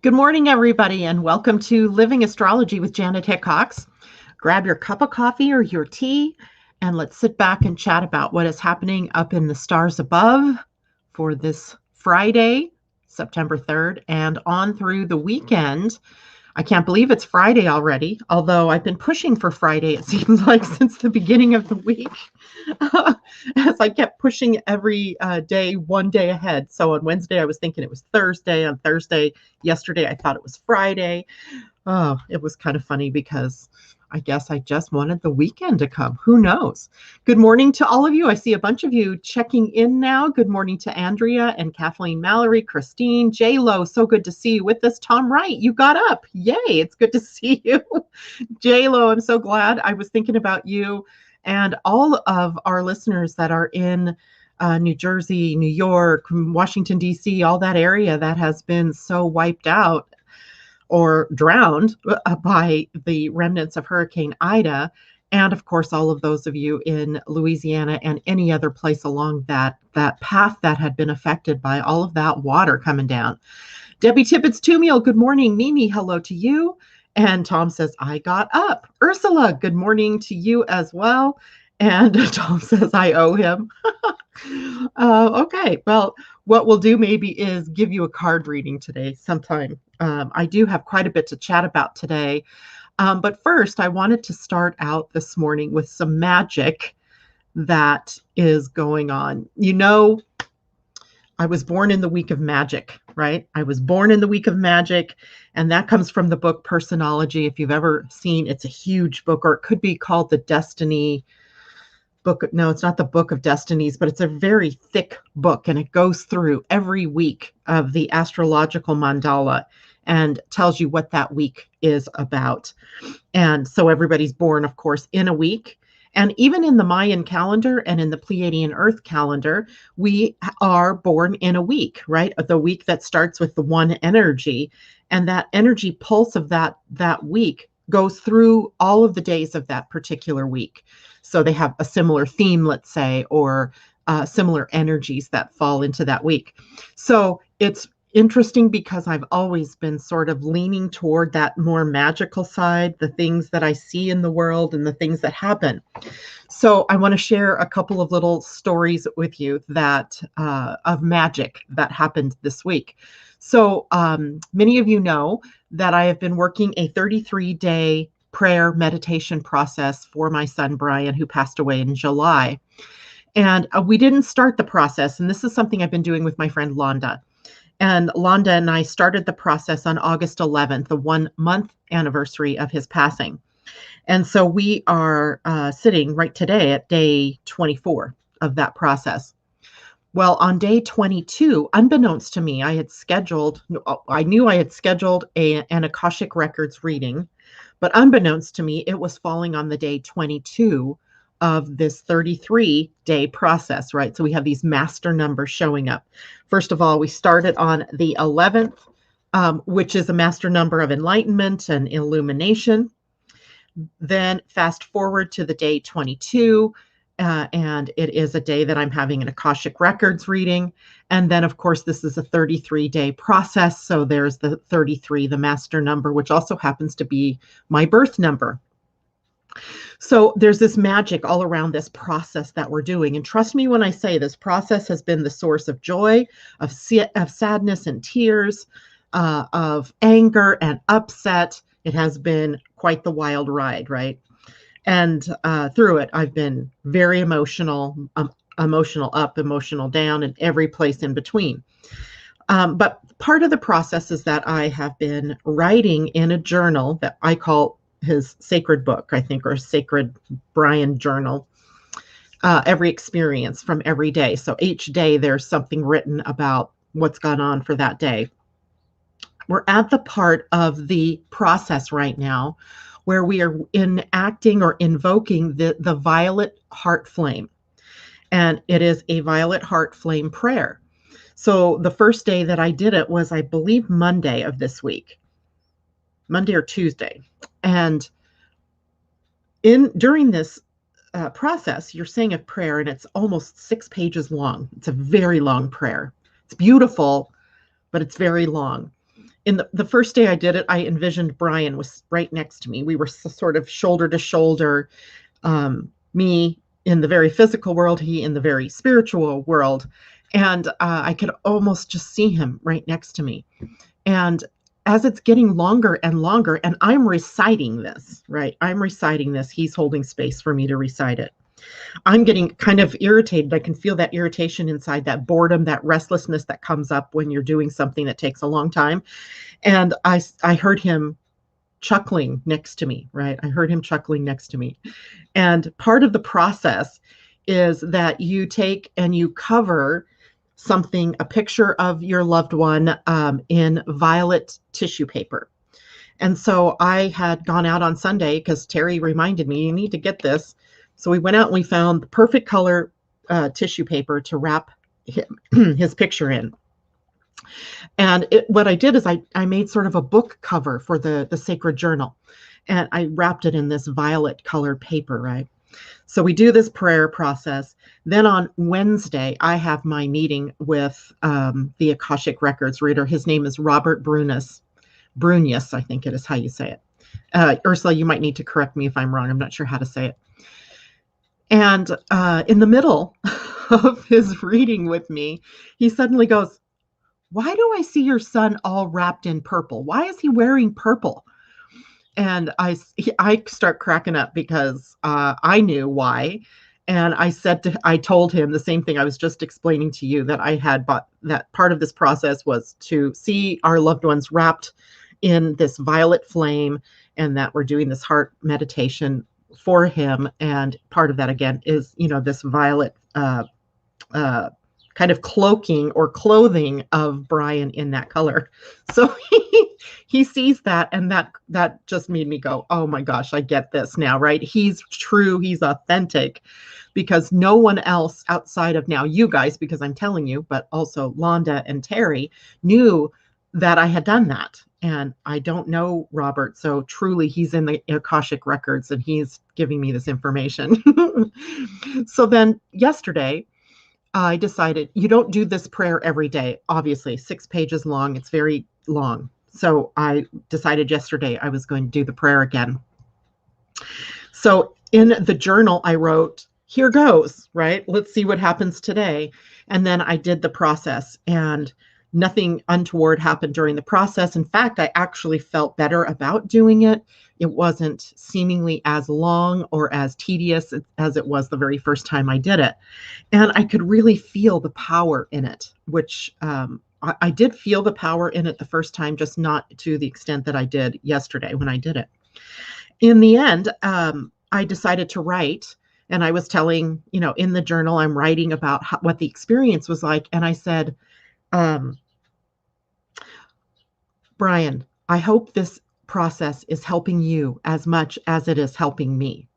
Good morning, everybody, and welcome to Living Astrology with Janet Hickox. Grab your cup of coffee or your tea, and let's sit back and chat about what is happening up in the stars above for this Friday, September 3rd, and on through the weekend. I can't believe it's Friday already, although I've been pushing for Friday, it seems like, since the beginning of the week, as I kept pushing every day, one day ahead. So on Wednesday, I was thinking it was Thursday. On Thursday, yesterday, I thought it was Friday. Oh, it was kind of funny because I guess I just wanted the weekend to come. Who knows? Good morning to all of you. I see a bunch of you checking in now. Good morning to Andrea and Kathleen Mallory, Christine, J-Lo. So good to see you with us. Tom Wright, you got up. Yay, it's good to see you. J-Lo, I'm so glad. I was thinking about you and all of our listeners that are in New Jersey, New York, Washington, D.C., all that area that has been so wiped out or drowned by the remnants of Hurricane Ida. And of course, all of those of you in Louisiana and any other place along that path that had been affected by all of that water coming down. Debbie Tippett's Tumiel, good morning. Mimi, hello to you. And Tom says, I got up. Ursula, good morning to you as well. And Tom says, I owe him. Okay, well, what we'll do maybe is give you a card reading today sometime. I do have quite a bit to chat about today. But first, I wanted to start out this morning with some magic that is going on. You know, I was born in the week of magic, right? I was born in the week of magic, and that comes from the book Personology. If you've ever seen, it's a huge book, or it could be called the Destiny book. No, it's not the Book of Destinies, but it's a very thick book, and it goes through every week of the astrological mandala and tells you what that week is about. And so everybody's born, of course, in a week. And even in the Mayan calendar and in the Pleiadian-Earth calendar, we are born in a week, right? The week that starts with the one energy. And that energy pulse of that week goes through all of the days of that particular week. So they have a similar theme, let's say, or similar energies that fall into that week. So it's interesting because I've always been sort of leaning toward that more magical side, the things that I see in the world and the things that happen. So I want to share a couple of little stories with you that of magic that happened this week. So many of you know that I have been working a 33-day prayer meditation process for my son, Brian, who passed away in July. And we didn't start the process. And this is something I've been doing with my friend Londa. And Londa and I started the process on August 11th, the 1-month anniversary of his passing. And so we are sitting right today at day 24 of that process. Well, on day 22, unbeknownst to me, I knew I had scheduled an Akashic Records reading, but unbeknownst to me, it was falling on the day 22 of this 33-day process, right? So we have these master numbers showing up. First of all, we started on the 11th, which is a master number of enlightenment and illumination. Then fast forward to the day 22, and it is a day that I'm having an Akashic Records reading. And then, of course, this is a 33-day process. So there's the 33, the master number, which also happens to be my birth number. So there's this magic all around this process that we're doing. And trust me when I say this process has been the source of joy, of sadness and tears, of anger and upset. It has been quite the wild ride, right? And through it, I've been very emotional, emotional up, emotional down, and every place in between. But part of the process is that I have been writing in a journal that I call his sacred book, I think, or sacred Brian journal, every experience from every day. So each day there's something written about what's gone on for that day. We're at the part of the process right now where we are enacting or invoking the violet heart flame. And it is a violet heart flame prayer. So the first day that I did it was, I believe, Monday of this week, Monday or Tuesday. And during this process, you're saying a prayer, and it's almost 6 pages long. It's a very long prayer. It's beautiful, but it's very long. In the first day I did it, I envisioned Brian was right next to me. We were sort of shoulder to shoulder, me in the very physical world, he in the very spiritual world. And I could almost just see him right next to me. And as it's getting longer and longer, and I'm reciting this, right? I'm reciting this. He's holding space for me to recite it. I'm getting kind of irritated. I can feel that irritation inside, that boredom, that restlessness that comes up when you're doing something that takes a long time. And I heard him chuckling next to me, right? I heard him chuckling next to me. And part of the process is that you take and you cover something, a picture of your loved one, in violet tissue paper. And so I had gone out on Sunday because Terry reminded me, you need to get this. So we went out and we found the perfect color tissue paper to wrap his picture in. And what I did is I made sort of a book cover for the sacred journal. And I wrapped it in this violet colored paper, right? So we do this prayer process. Then on Wednesday, I have my meeting with the Akashic Records reader. His name is Robert Brunius, I think it is how you say it. Ursula, you might need to correct me if I'm wrong. I'm not sure how to say it. And in the middle of his reading with me, he suddenly goes, "Why do I see your son all wrapped in purple? Why is he wearing purple?" And I start cracking up because I knew why. And I told him the same thing I was just explaining to you, that I had bought, that part of this process was to see our loved ones wrapped in this violet flame, and that we're doing this heart meditation for him. And part of that, again, is, this violet kind of cloaking or clothing of Brian in that color. So he sees that, and that just made me go, oh my gosh, I get this now, right? He's true, he's authentic, because no one else outside of now you guys, because I'm telling you, but also Londa and Terry knew that I had done that. And I don't know Robert, so truly he's in the Akashic Records and he's giving me this information. So then yesterday, I decided you don't do this prayer every day. Obviously, 6 pages long. It's very long. So I decided yesterday I was going to do the prayer again. So in the journal, I wrote, here goes, right? Let's see what happens today. And then I did the process, and nothing untoward happened during the process. In fact, I actually felt better about doing it. It wasn't seemingly as long or as tedious as it was the very first time I did it. And I could really feel the power in it, which I did feel the power in it the first time, just not to the extent that I did yesterday when I did it. In the end, I decided to write, and I was telling, in the journal, I'm writing about what the experience was like. And I said, Brian, I hope this process is helping you as much as it is helping me.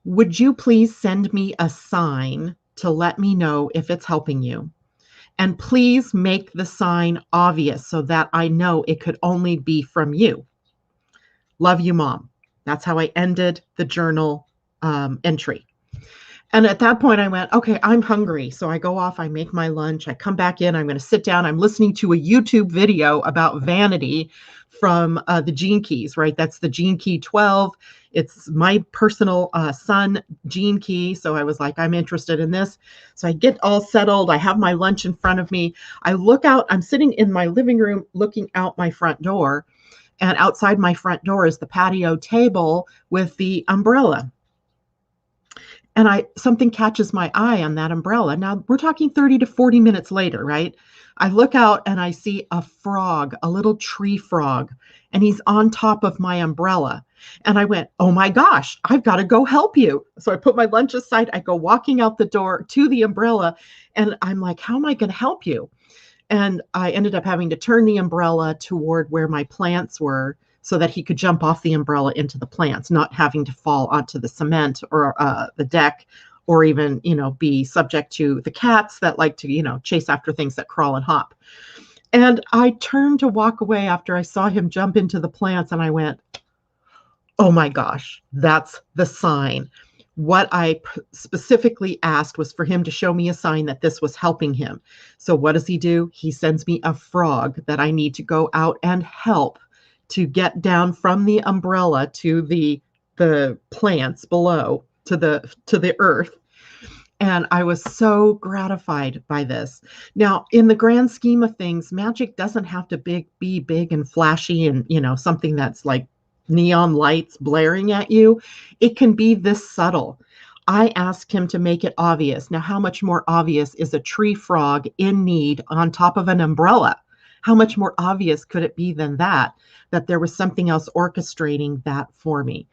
Would you please send me a sign to let me know if it's helping you? And please make the sign obvious so that I know it could only be from you. Love you, Mom. That's how I ended the journal entry. And at that point I went, okay, I'm hungry. So I go off, I make my lunch, I come back in, I'm going to sit down. I'm listening to a YouTube video about vanity from the Gene Keys, right? That's the Gene Key 12. It's my personal son Gene Key. So I was like, I'm interested in this. So I get all settled. I have my lunch in front of me. I look out, I'm sitting in my living room looking out my front door. And outside my front door is the patio table with the umbrella. And something catches my eye on that umbrella. Now we're talking 30 to 40 minutes later, right? I look out and I see a frog, a little tree frog, and he's on top of my umbrella. And I went, oh my gosh, I've got to go help you. So I put my lunch aside. I go walking out the door to the umbrella, and I'm like, how am I going to help you? And I ended up having to turn the umbrella toward where my plants were, so that he could jump off the umbrella into the plants, not having to fall onto the cement or the deck, or even, be subject to the cats that like to, chase after things that crawl and hop. And I turned to walk away after I saw him jump into the plants, and I went, oh my gosh, that's the sign. What I specifically asked was for him to show me a sign that this was helping him. So what does he do? He sends me a frog that I need to go out and help to get down from the umbrella to the plants below, to the earth. And I was so gratified by this. Now, in the grand scheme of things, magic doesn't have to be big and flashy and, something that's like neon lights blaring at you. It can be this subtle. I asked him to make it obvious. Now, how much more obvious is a tree frog in need on top of an umbrella? How much more obvious could it be than that there was something else orchestrating that for me?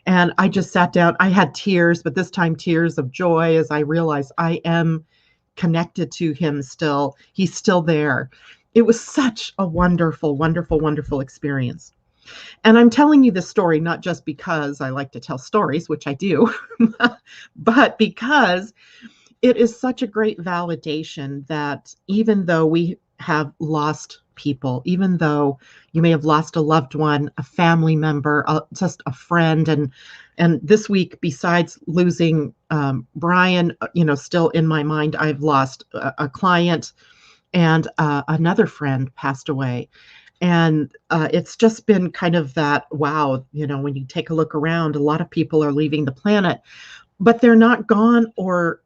And I just sat down. I had tears, but this time tears of joy as I realized I am connected to him still. He's still there. It was such a wonderful, wonderful, wonderful experience. And I'm telling you this story not just because I like to tell stories, which I do, but because it is such a great validation that even though we have lost people, even though you may have lost a loved one, a family member, just a friend, and this week, besides losing Brian, still in my mind, I've lost a client, and another friend passed away. And it's just been kind of that, wow, when you take a look around, a lot of people are leaving the planet, but they're not gone or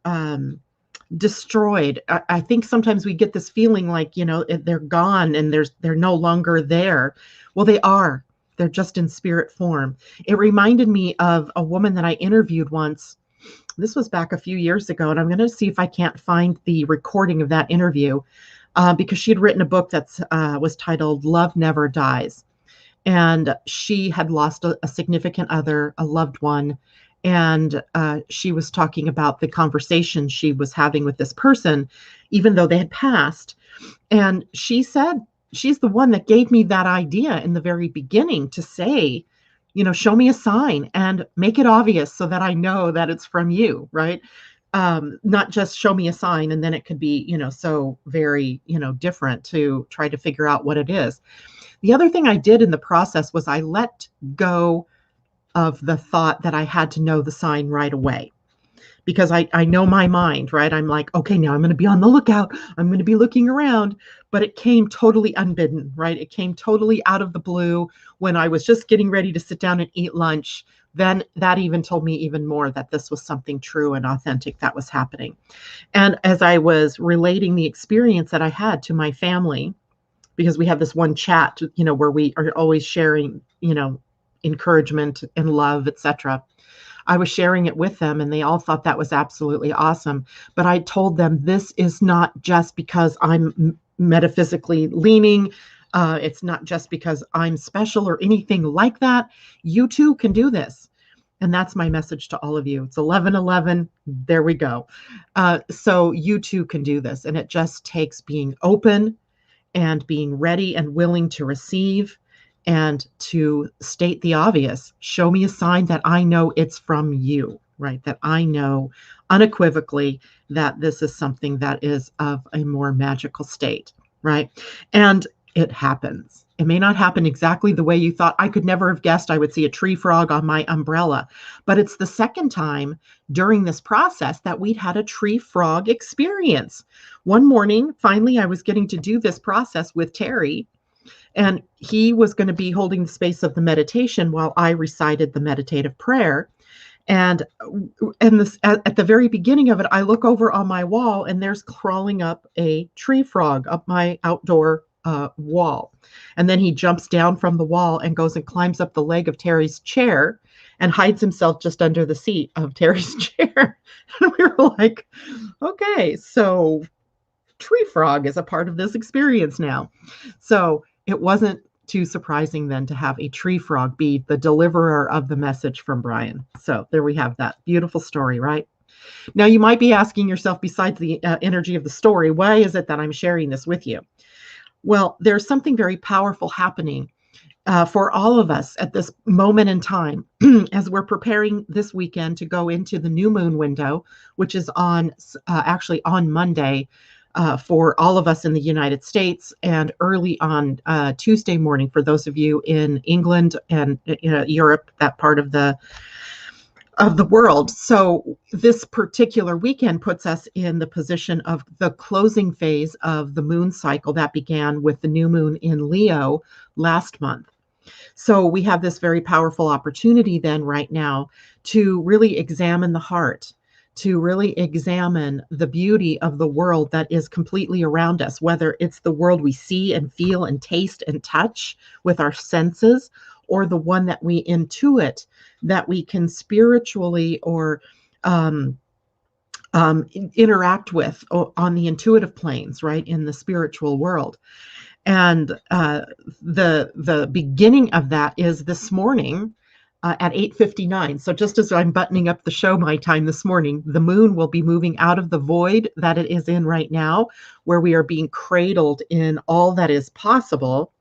destroyed. I think sometimes we get this feeling like, they're gone and they're no longer there. Well, they are. They're just in spirit form. It reminded me of a woman that I interviewed once. This was back a few years ago, and I'm going to see if I can't find the recording of that interview because she had written a book that was titled Love Never Dies. And she had lost a significant other, a loved one. And she was talking about the conversation she was having with this person, even though they had passed. And she said, she's the one that gave me that idea in the very beginning to say, show me a sign and make it obvious so that I know that it's from you, right? Not just show me a sign and then it could be, so very, different to try to figure out what it is. The other thing I did in the process was I let go of the thought that I had to know the sign right away, because I know my mind, right? I'm like, okay, now I'm going to be on the lookout. I'm going to be looking around, but it came totally unbidden, right? It came totally out of the blue when I was just getting ready to sit down and eat lunch. Then that even told me even more that this was something true and authentic that was happening. And as I was relating the experience that I had to my family, because we have this one chat, where we are always sharing, encouragement and love, etc. I was sharing it with them and they all thought that was absolutely awesome. But I told them this is not just because I'm metaphysically leaning. It's not just because I'm special or anything like that. You too can do this. And that's my message to all of you. It's 11:11. There we go. So you too can do this. And it just takes being open and being ready and willing to receive and to state the obvious. Show me a sign that I know it's from you, right? That I know unequivocally that this is something that is of a more magical state, right? And it happens. It may not happen exactly the way you thought. I could never have guessed I would see a tree frog on my umbrella, but it's the second time during this process that we'd had a tree frog experience. One morning, finally, I was getting to do this process with Terry, and he was going to be holding the space of the meditation while I recited the meditative prayer. And this, at the very beginning of it, I look over on my wall and there's crawling up a tree frog up my outdoor wall. And then he jumps down from the wall and goes and climbs up the leg of Terry's chair and hides himself just under the seat of Terry's chair. And we were like, okay, so tree frog is a part of this experience now. So it wasn't too surprising then to have a tree frog be the deliverer of the message from Brian. So there we have that beautiful story, right? Now you might be asking yourself, besides the energy of the story, why is it that I'm sharing this with you? Well, there's something very powerful happening for all of us at this moment in time as we're preparing this weekend to go into the new moon window, which is on actually on Monday for all of us in the United States, and early on Tuesday morning for those of you in England and Europe, that part of the of the world. So this particular weekend puts us in the position of the closing phase of the moon cycle that began with the new moon in Leo last month. So we have this very powerful opportunity then right now to really examine the heart, to really examine the beauty of the world that is completely around us, whether it's the world we see and feel and taste and touch with our senses, or the one that we intuit, that we can spiritually or interact with on the intuitive planes, right, in the spiritual world. And the beginning of that is this morning at 8:59. So just as I'm buttoning up the show my time this morning, the moon will be moving out of the void that it is in right now, where we are being cradled in all that is possible,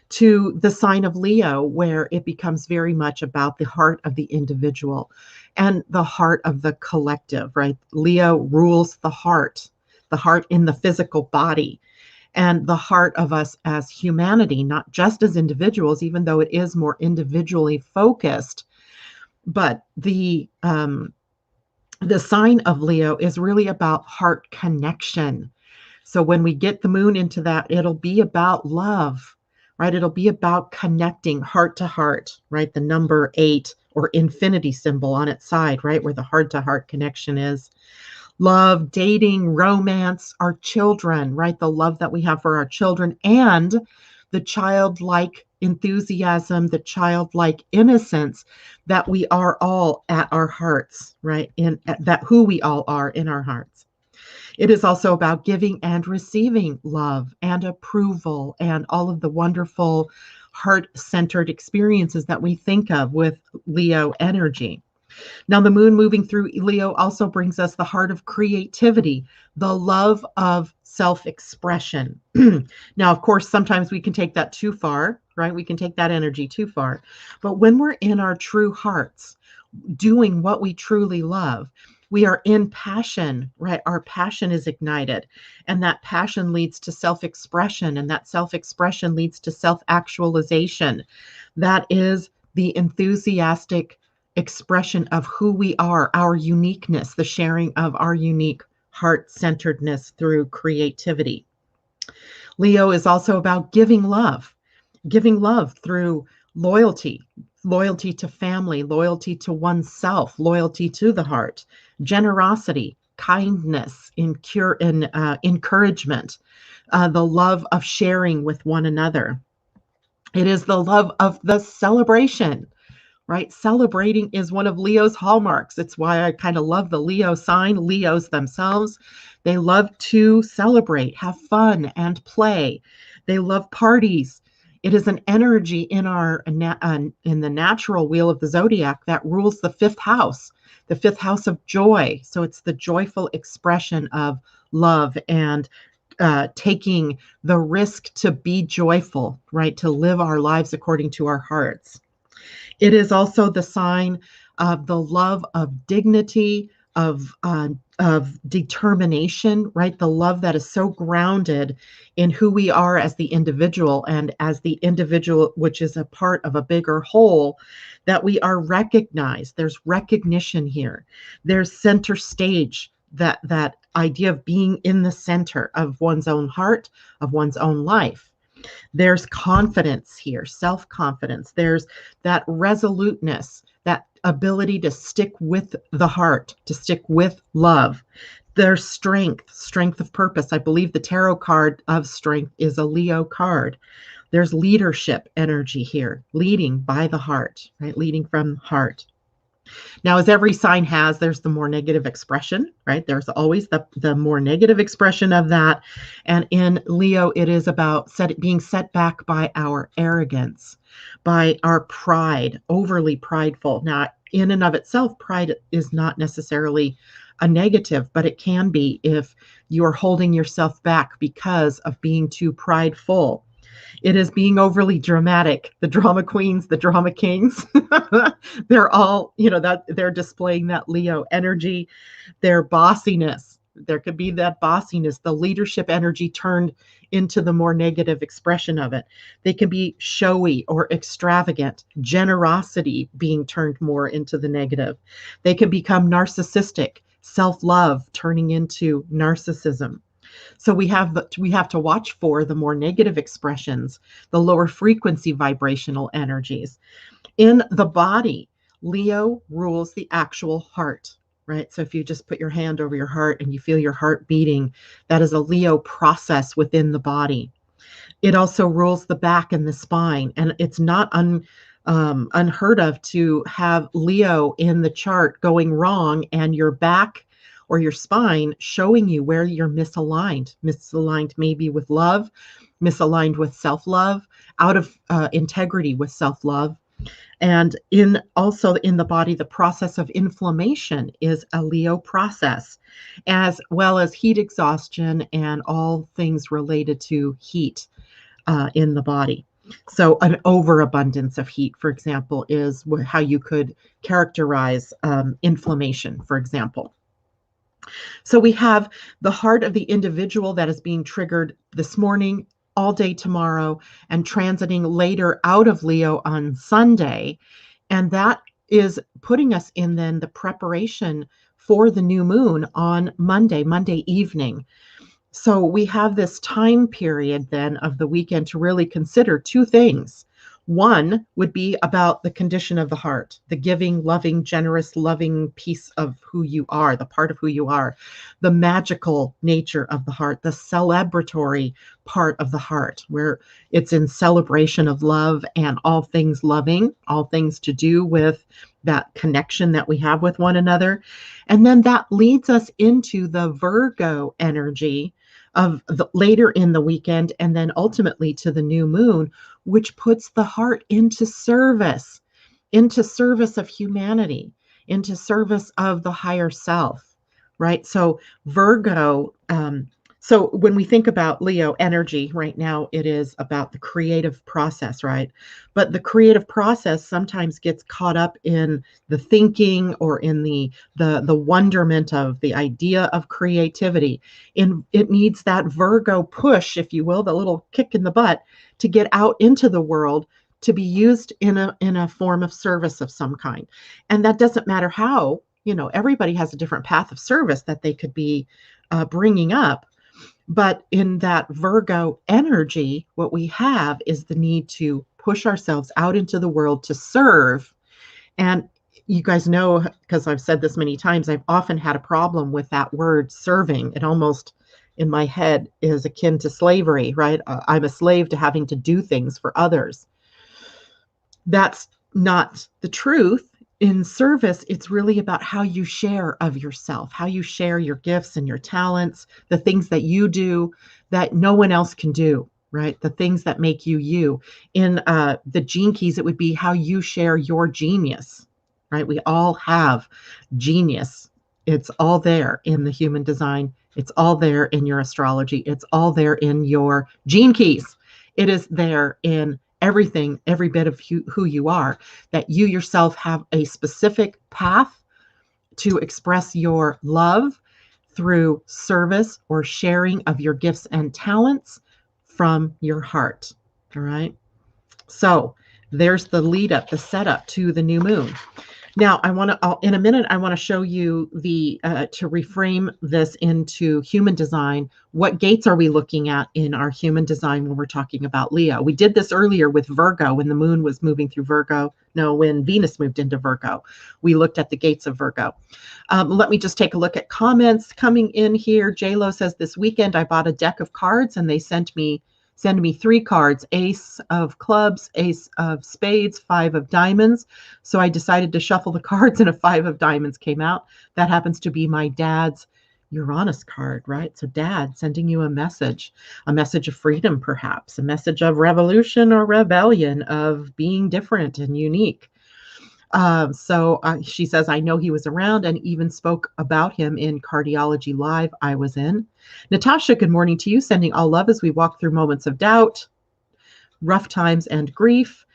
to the sign of Leo, where it becomes very much about the heart of the individual and the heart of the collective, right? Leo rules the heart in the physical body, and the heart of us as humanity, not just as individuals, even though it is more individually focused. But the sign of Leo is really about heart connection. So when we get the moon into that, it'll be about love, right? It'll be about connecting heart to heart, right? The number 8 or infinity symbol on its side, right? Where the heart to heart connection is. Love, dating, romance, our children, right? The love that we have for our children, and the childlike enthusiasm, the childlike innocence that we are all at our hearts, right? In that who we all are in our hearts. It is also about giving and receiving love and approval and all of the wonderful heart-centered experiences that we think of with Leo energy. Now, the moon moving through Leo also brings us the heart of creativity, the love of self-expression. Now, of course, sometimes we can take that too far, right? We can take that energy too far. But when we're in our true hearts, doing what we truly love, we are in passion, right? Our passion is ignited, and that passion leads to self-expression, and that self-expression leads to self-actualization. That is the enthusiastic expression of who we are, our uniqueness, the sharing of our unique heart-centeredness through creativity. Leo is also about giving love through loyalty to family, loyalty to oneself, loyalty to the heart, generosity, kindness, encouragement, the love of sharing with one another. It is the love of the celebration, right? Celebrating is one of Leo's hallmarks. It's why I kind of love the Leo sign. Leos themselves, they love to celebrate, have fun, and play. They love parties. It is an energy in the natural wheel of the zodiac that rules the fifth house of joy. So it's the joyful expression of love and taking the risk to be joyful, right? To live our lives according to our hearts. It is also the sign of the love of dignity, of determination, right? The love that is so grounded in who we are as the individual, and as the individual, which is a part of a bigger whole, that we are recognized. There's recognition here. There's center stage, that idea of being in the center of one's own heart, of one's own life. There's confidence here, self-confidence. There's that resoluteness, that ability to stick with the heart, to stick with love. There's strength of purpose. I believe the tarot card of strength is a Leo card. There's leadership energy here, leading by the heart, right? Leading from heart. Now, as every sign has, there's the more negative expression, right? There's always the more negative expression of that. And in Leo, it is about being set back by our arrogance, by our pride, overly prideful. Now, in and of itself, pride is not necessarily a negative, but it can be if you're holding yourself back because of being too prideful. It is being overly dramatic. The drama queens, the drama kings, they're all, that they're displaying that Leo energy, their bossiness, There could be that bossiness, the leadership energy turned into the more negative expression of it. They can be showy or extravagant, generosity being turned more into the negative. They can become narcissistic, self-love turning into narcissism. So we have to watch for the more negative expressions, the lower frequency vibrational energies. In the body, Leo rules the actual heart, right? So if you just put your hand over your heart and you feel your heart beating, that is a Leo process within the body. It also rules the back and the spine, and it's not unheard of to have Leo in the chart going wrong and your back or your spine showing you where you're misaligned maybe with love, misaligned with self-love, out of integrity with self-love. And also in the body, the process of inflammation is a Leo process, as well as heat exhaustion and all things related to heat in the body. So an overabundance of heat, for example, is how you could characterize inflammation, for example. So we have the heart of the individual that is being triggered this morning, all day tomorrow, and transiting later out of Leo on Sunday. And that is putting us in then the preparation for the new moon on Monday evening. So we have this time period then of the weekend to really consider two things. One would be about the condition of the heart, the giving, loving, generous, loving piece of who you are, the part of who you are, the magical nature of the heart, the celebratory part of the heart, where it's in celebration of love and all things loving, all things to do with that connection that we have with one another. And then that leads us into the Virgo energy of later in the weekend, and then ultimately to the new moon, which puts the heart into service of humanity, into service of the higher self, right? So Virgo, so when we think about Leo energy right now, it is about the creative process, right? But the creative process sometimes gets caught up in the thinking or in the wonderment of the idea of creativity. And it needs that Virgo push, if you will, the little kick in the butt to get out into the world, to be used in a form of service of some kind. And that doesn't matter how, everybody has a different path of service that they could be bringing up. But in that Virgo energy, what we have is the need to push ourselves out into the world to serve. And you guys know, because I've said this many times, I've often had a problem with that word serving. It almost, in my head, is akin to slavery, right? I'm a slave to having to do things for others. That's not the truth. In service, it's really about how you share of yourself, how you share your gifts and your talents, the things that you do that no one else can do, right? The things that make you you. In the Gene Keys, it would be how you share your genius, right? We all have genius. It's all there in the human design. It's all there in your astrology. It's all there in your Gene Keys. It is there in everything, every bit of who you are, that you yourself have a specific path to express your love through service or sharing of your gifts and talents from your heart. All right. So there's the lead up, the setup to the new moon. Now, in a minute, I want to show you to reframe this into human design. What gates are we looking at in our human design when we're talking about Leo? We did this earlier with Virgo when the moon was moving through Virgo. No, when Venus moved into Virgo, we looked at the gates of Virgo. Let me just take a look at comments coming in here. J-Lo says, this weekend I bought a deck of cards and they send me 3 cards, Ace of Clubs, Ace of Spades, 5 of Diamonds. So I decided to shuffle the cards and a 5 of Diamonds came out. That happens to be my dad's Uranus card, right? So dad sending you a message of freedom, perhaps, a message of revolution or rebellion, of being different and unique. So she says, I know he was around and even spoke about him in Cardiology Live I was in. Natasha, good morning to you. Sending all love as we walk through moments of doubt, rough times, and grief.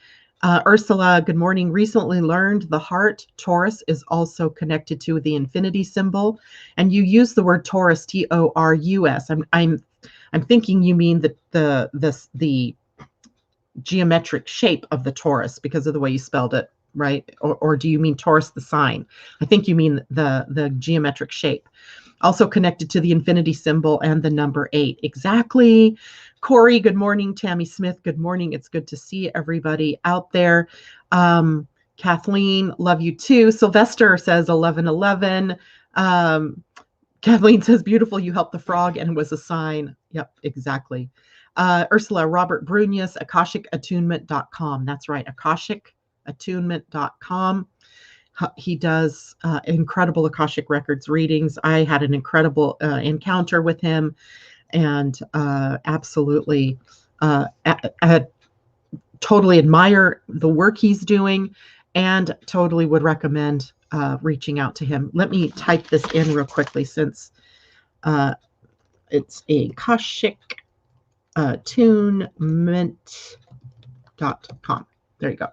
Ursula, good morning. Recently learned the heart Taurus is also connected to the infinity symbol, and you use the word Taurus, Taurus. I'm thinking you mean the geometric shape of the Taurus because of the way you spelled it, right? Or do you mean Taurus the sign? I think you mean the geometric shape. Also connected to the infinity symbol and the number 8. Exactly. Corey, good morning. Tammy Smith, good morning. It's good to see everybody out there. Kathleen, love you too. Sylvester says 1111. Kathleen says, beautiful, you helped the frog and was a sign. Yep, exactly. Ursula, Robert Brunius, AkashicAttunement.com. That's right, AkashicAttunement.com. He does incredible Akashic Records readings. I had an incredible encounter with him, and absolutely totally admire the work he's doing, and totally would recommend reaching out to him. Let me type this in real quickly since it's Akashic Attunement.com. There you go.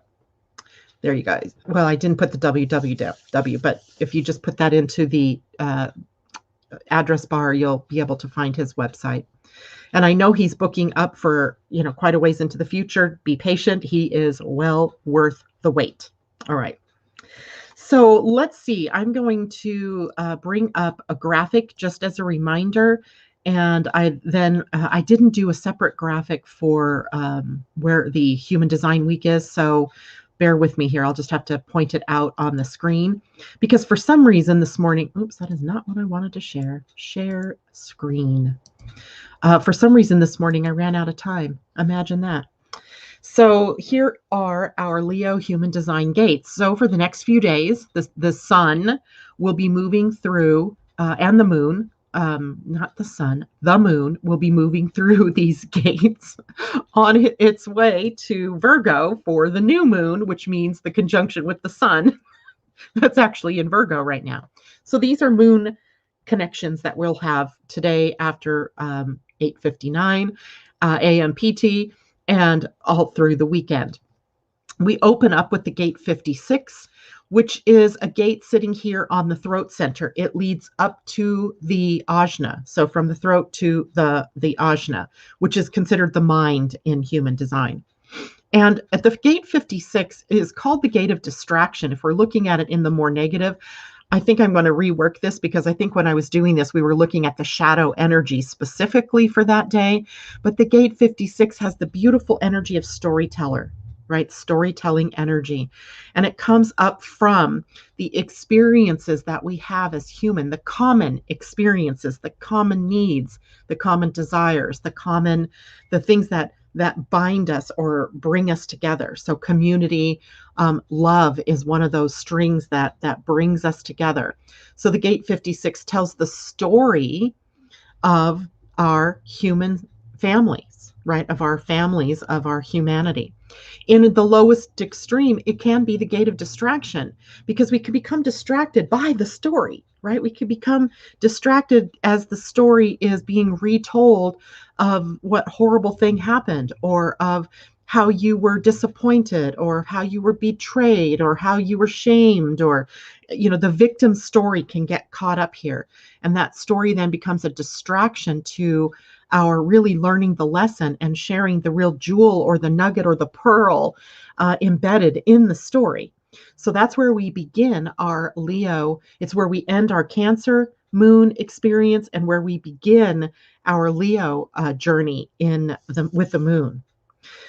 There you guys. Well, I didn't put the www, but if you just put that into the address bar, you'll be able to find his website. And I know he's booking up for, quite a ways into the future. Be patient. He is well worth the wait. All right. So let's see. I'm going to bring up a graphic just as a reminder. And I didn't do a separate graphic for where the Human Design Week is. So bear with me here. I'll just have to point it out on the screen because for some reason this morning, oops, that is not what I wanted to share. Share screen. For some reason this morning, I ran out of time. Imagine that. So here are our Leo human design gates. So for the next few days, the sun will be moving through, and the moon, not the sun, the moon will be moving through these gates on its way to Virgo for the new moon, which means the conjunction with the sun that's actually in Virgo right now. So these are moon connections that we'll have today after 8:59 a.m. PT and all through the weekend. We open up with the gate 56, which is a gate sitting here on the throat center. It leads up to the ajna. So from the throat to the ajna, which is considered the mind in human design. And at the gate 56 is called the gate of distraction. If we're looking at it in the more negative, I think I'm going to rework this because I think when I was doing this, we were looking at the shadow energy specifically for that day. But the gate 56 has the beautiful energy of storyteller, right? Storytelling energy. And it comes up from the experiences that we have as human, the common experiences, the common needs, the common desires, the things that bind us or bring us together. So community, love is one of those strings that brings us together. So the gate 56 tells the story of our human families, right? Of our families, of our humanity. In the lowest extreme, it can be the gate of distraction because we can become distracted by the story, right? We can become distracted as the story is being retold of what horrible thing happened, or of how you were disappointed, or how you were betrayed, or how you were shamed, or, the victim's story can get caught up here. And that story then becomes a distraction to our really learning the lesson and sharing the real jewel or the nugget or the pearl embedded in the story. So that's where we begin our Leo. It's where we end our Cancer moon experience and where we begin our Leo journey with the moon.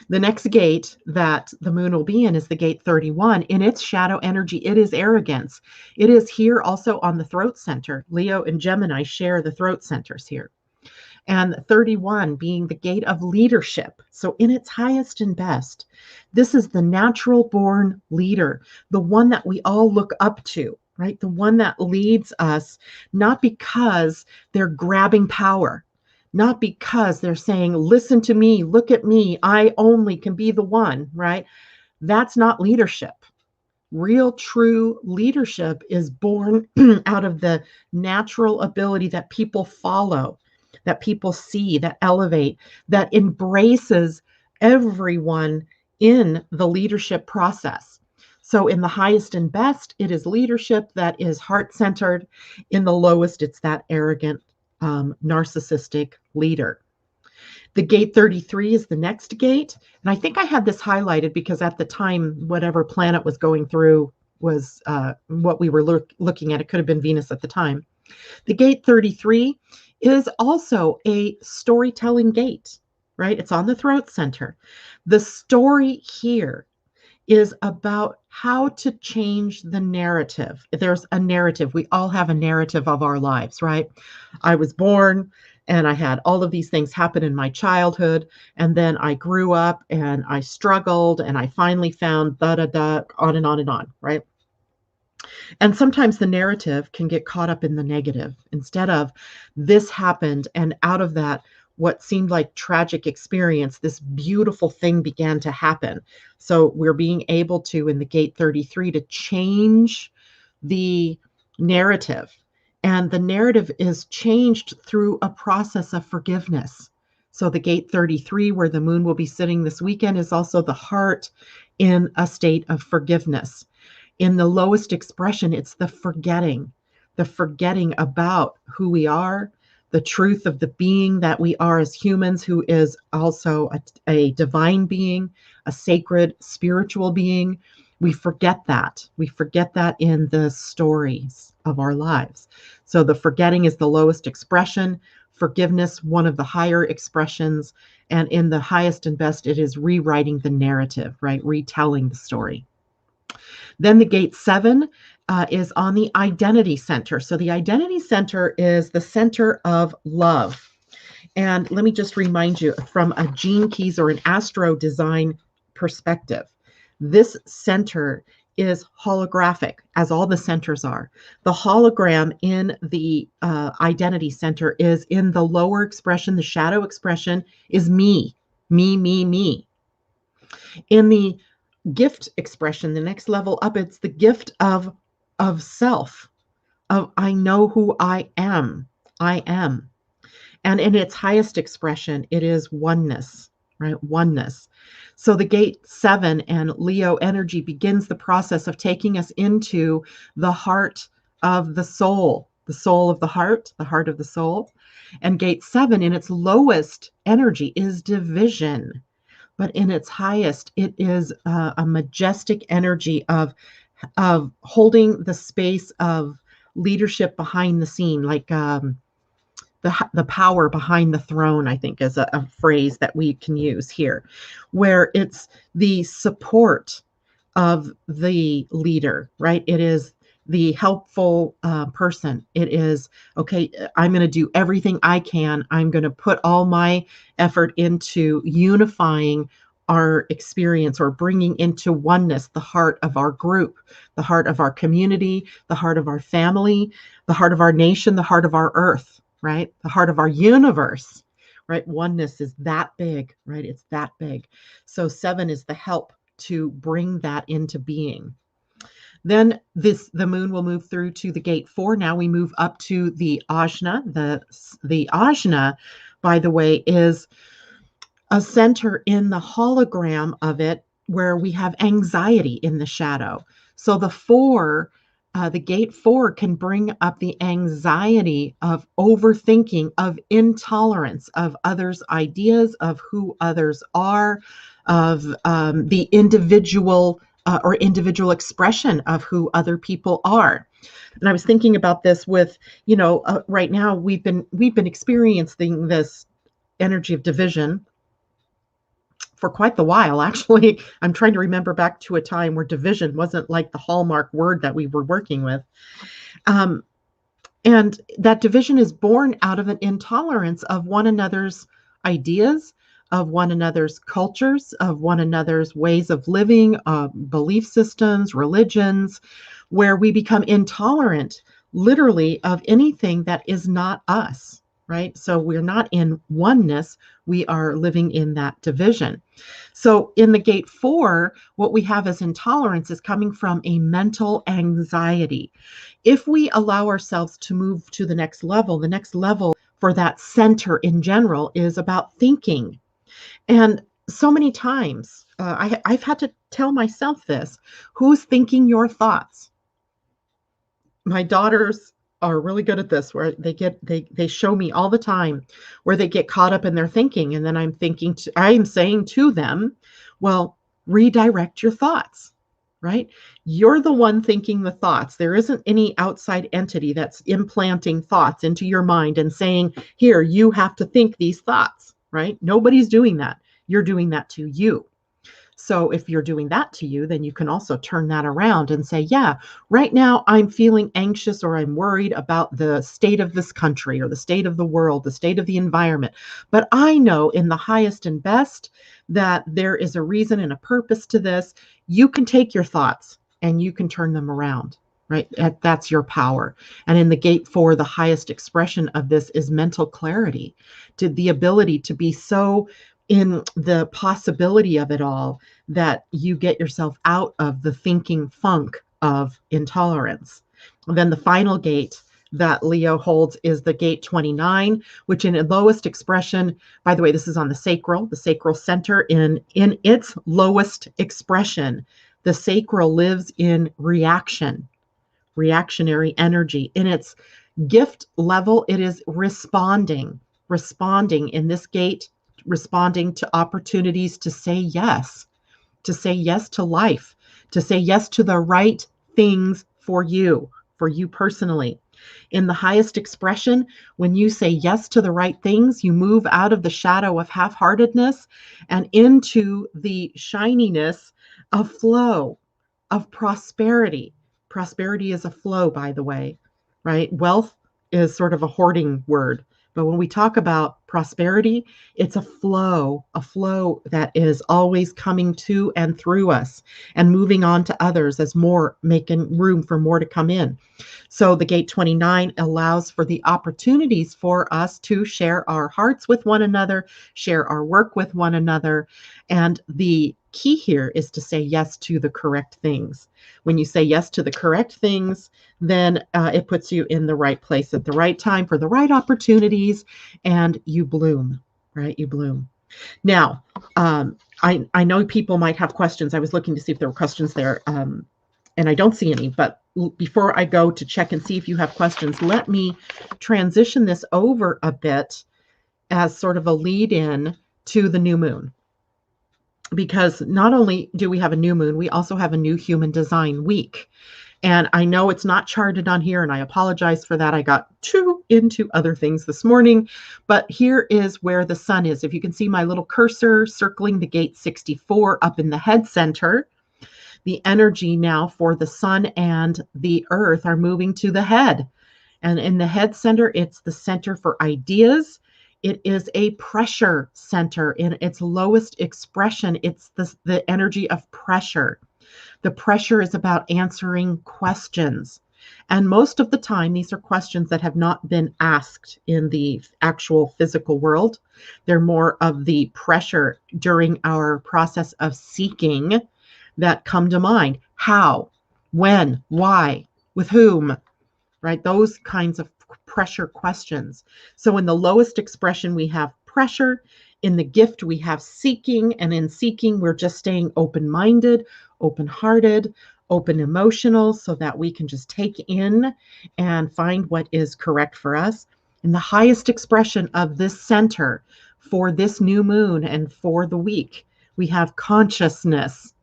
The next gate that the moon will be in is the gate 31. In its shadow energy, it is arrogance. It is here also on the throat center. Leo and Gemini share the throat centers here. And 31 being the gate of leadership. So in its highest and best, this is the natural born leader, the one that we all look up to, right? The one that leads us, not because they're grabbing power, not because they're saying, listen to me, look at me, I only can be the one, right? That's not leadership. Real, true leadership is born out of the natural ability that people follow, that people see, that elevate, that embraces everyone in the leadership process. So in the highest and best, it is leadership that is heart-centered. In the lowest, it's that arrogant, narcissistic leader. The gate 33 is the next gate. And I think I had this highlighted because at the time, whatever planet was going through was what we were looking at. It could have been Venus at the time. The gate 33 is also a storytelling gate, right? It's on the throat center. The story here is about how to change the narrative. There's a narrative. We all have a narrative of our lives, right? I was born and I had all of these things happen in my childhood. And then I grew up and I struggled and I finally found da da da, on and on and on, right? And sometimes the narrative can get caught up in the negative instead of this happened. And out of that, what seemed like tragic experience, this beautiful thing began to happen. So we're being able to, in the gate 33, to change the narrative. And the narrative is changed through a process of forgiveness. So the gate 33, where the moon will be sitting this weekend, is also the heart in a state of forgiveness. In the lowest expression, it's the forgetting about who we are, the truth of the being that we are as humans, who is also a divine being, a sacred spiritual being. We forget that. We forget that in the stories of our lives. So the forgetting is the lowest expression, forgiveness, one of the higher expressions. And in the highest and best, it is rewriting the narrative, right? Retelling the story. Then the gate 7 is on the identity center. So the identity center is the center of love. And let me just remind you, from a Gene Keys or an AstroDesign perspective, this center is holographic, as all the centers are. The hologram in the identity center is in the lower expression. The shadow expression is me, me, me, me. In the gift expression, the next level up, it's the gift of self, of I know who I am. And in its highest expression, it is oneness, right? Oneness. So the gate 7 and Leo energy begins the process of taking us into the heart of the soul of the heart of the soul. And gate 7 in its lowest energy is division. But in its highest, it is a majestic energy of holding the space of leadership behind the scene, like the power behind the throne, I think is a phrase that we can use here, where it's the support of the leader, right? It is the helpful person. It is, okay, I'm going to do everything I can. I'm going to put all my effort into unifying our experience, or bringing into oneness the heart of our group, the heart of our community, the heart of our family, the heart of our nation, the heart of our earth, right? The heart of our universe, right? Oneness is that big, right? It's that big. So 7 is the help to bring that into being. Then the moon will move through to the gate 4. Now we move up to the Ajna. The Ajna, by the way, is a center in the hologram of it where we have anxiety in the shadow. So the gate 4 can bring up the anxiety of overthinking, of intolerance of others' ideas, of who others are, of the individual or individual expression of who other people are. And I was thinking about this with, right now we've been experiencing this energy of division for quite the while, actually. I'm trying to remember back to a time where division wasn't like the hallmark word that we were working with. And that division is born out of an intolerance of one another's ideas, of one another's cultures, of one another's ways of living, belief systems, religions, where we become intolerant, literally, of anything that is not us, right? So we're not in oneness. We are living in that division. So in the gate 4, what we have as intolerance is coming from a mental anxiety. If we allow ourselves to move to the next level for that center in general is about thinking. And so many times I've had to tell myself this. Who's thinking your thoughts? My daughters are really good at this, where they show me all the time where they get caught up in their thinking, and then I'm saying to them, well, redirect your thoughts, right? You're the one thinking the thoughts. There isn't any outside entity that's implanting thoughts into your mind and saying, here, you have to think these thoughts, right? Nobody's doing that. You're doing that to you. So if you're doing that to you, then you can also turn that around and say, yeah, right now I'm feeling anxious or I'm worried about the state of this country or the state of the world, the state of the environment. But I know in the highest and best that there is a reason and a purpose to this. You can take your thoughts and you can turn them around. Right? That's your power. And in the gate 4, the highest expression of this is mental clarity, to the ability to be so in the possibility of it all that you get yourself out of the thinking funk of intolerance. And then the final gate that Leo holds is the gate 29, which in its lowest expression, by the way, this is on the sacral center in its lowest expression. The sacral lives in reactionary energy. In its gift level, it is responding in this gate, responding to opportunities to say yes to life, to say yes to the right things for you personally. In the highest expression, when you say yes to the right things, you move out of the shadow of half-heartedness and into the shininess of flow, of prosperity. Prosperity is a flow, by the way, right? Wealth is sort of a hoarding word. But when we talk about prosperity, it's a flow that is always coming to and through us and moving on to others as more, making room for more to come in. So the gate 29 allows for the opportunities for us to share our hearts with one another, share our work with one another. And the key here is to say yes to the correct things. When you say yes to the correct things, then it puts you in the right place at the right time for the right opportunities, and you bloom, right? You bloom. Now, I know people might have questions. I was looking to see if there were questions there, and I don't see any. But before I go to check and see if you have questions, let me transition this over a bit as sort of a lead-in to the new moon. Because not only do we have a new moon, we also have a new human design week. And I know it's not charted on here, and I apologize for that. I got too into other things this morning, but here is where the sun is. If you can see my little cursor circling the gate 64 up in the head center, the energy now for the sun and the earth are moving to the head. And in the head center, it's the center for ideas. It is a pressure center in its lowest expression. It's the energy of pressure. The pressure is about answering questions. And most of the time, these are questions that have not been asked in the actual physical world. They're more of the pressure during our process of seeking that come to mind. How, when, why, with whom, right? Those kinds of pressure questions. So in the lowest expression, we have pressure. In the gift, we have seeking. And in seeking, we're just staying open-minded, open-hearted, open emotional, so that we can just take in and find what is correct for us. And the highest expression of this center for this new moon and for the week, we have consciousness.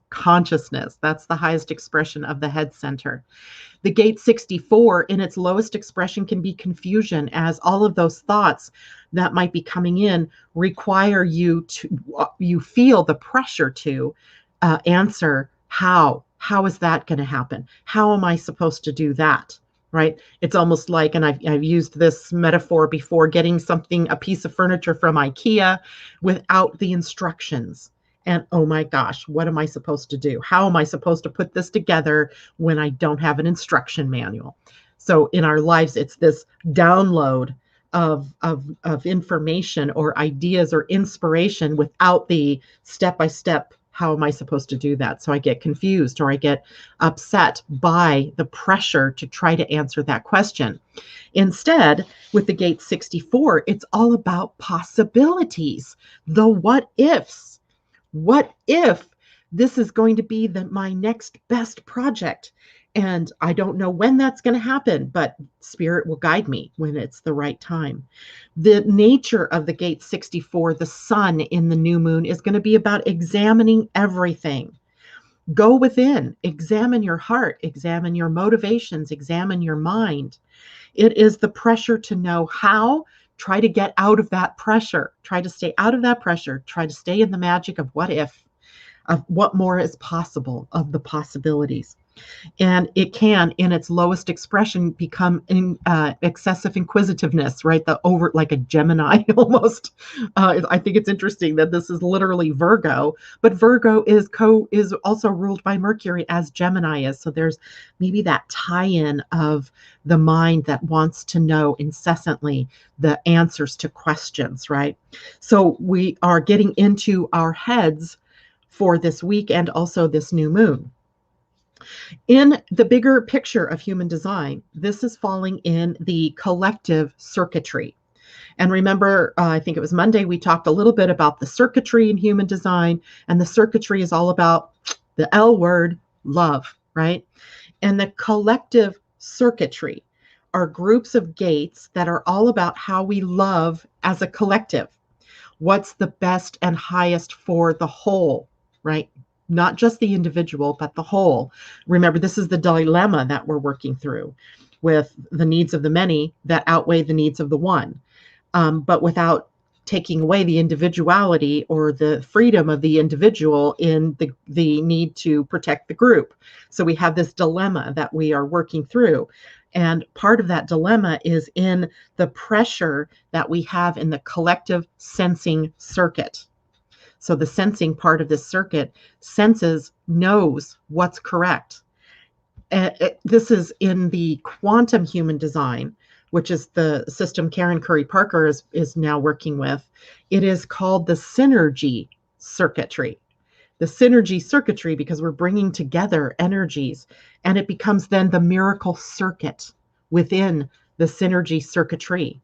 Consciousness, that's the highest expression of the head center. The gate 64 in its lowest expression can be confusion, as all of those thoughts that might be coming in require you feel the pressure to answer how is that going to happen? How am I supposed to do that? Right? It's almost like, and I've used this metaphor before, getting a piece of furniture from IKEA without the instructions. And oh my gosh, what am I supposed to do? How am I supposed to put this together when I don't have an instruction manual? So in our lives, it's this download of information or ideas or inspiration without the step-by-step, how am I supposed to do that? So I get confused or I get upset by the pressure to try to answer that question. Instead, with the gate 64, it's all about possibilities, the what ifs. What if this is going to be my next best project? And I don't know when that's going to happen, but spirit will guide me when it's the right time. The nature of the gate 64, the sun in the new moon, is going to be about examining everything. Go within, examine your heart, examine your motivations, examine your mind. It is the pressure to know how. Try to get out of that pressure. Try to stay out of that pressure. Try to stay in the magic of what if, of what more is possible, of the possibilities. And it can, in its lowest expression, become excessive inquisitiveness, right? The over, like a Gemini almost. I think it's interesting that this is literally Virgo, but Virgo is also ruled by Mercury, as Gemini is. So there's maybe that tie-in of the mind that wants to know incessantly the answers to questions, right? So we are getting into our heads for this week and also this new moon. In the bigger picture of human design, this is falling in the collective circuitry. And remember, I think it was Monday, we talked a little bit about the circuitry in human design, and the circuitry is all about the L word, love, right? And the collective circuitry are groups of gates that are all about how we love as a collective. What's the best and highest for the whole, right? Not just the individual, but the whole. Remember, this is the dilemma that we're working through, with the needs of the many that outweigh the needs of the one, but without taking away the individuality or the freedom of the individual in the need to protect the group. So we have this dilemma that we are working through. And part of that dilemma is in the pressure that we have in the collective sensing circuit. So the sensing part of this circuit senses, knows what's correct. This is in the quantum human design, which is the system Karen Curry Parker is now working with. It is called the synergy circuitry. The synergy circuitry, because we're bringing together energies, and it becomes then the miracle circuit within the synergy circuitry.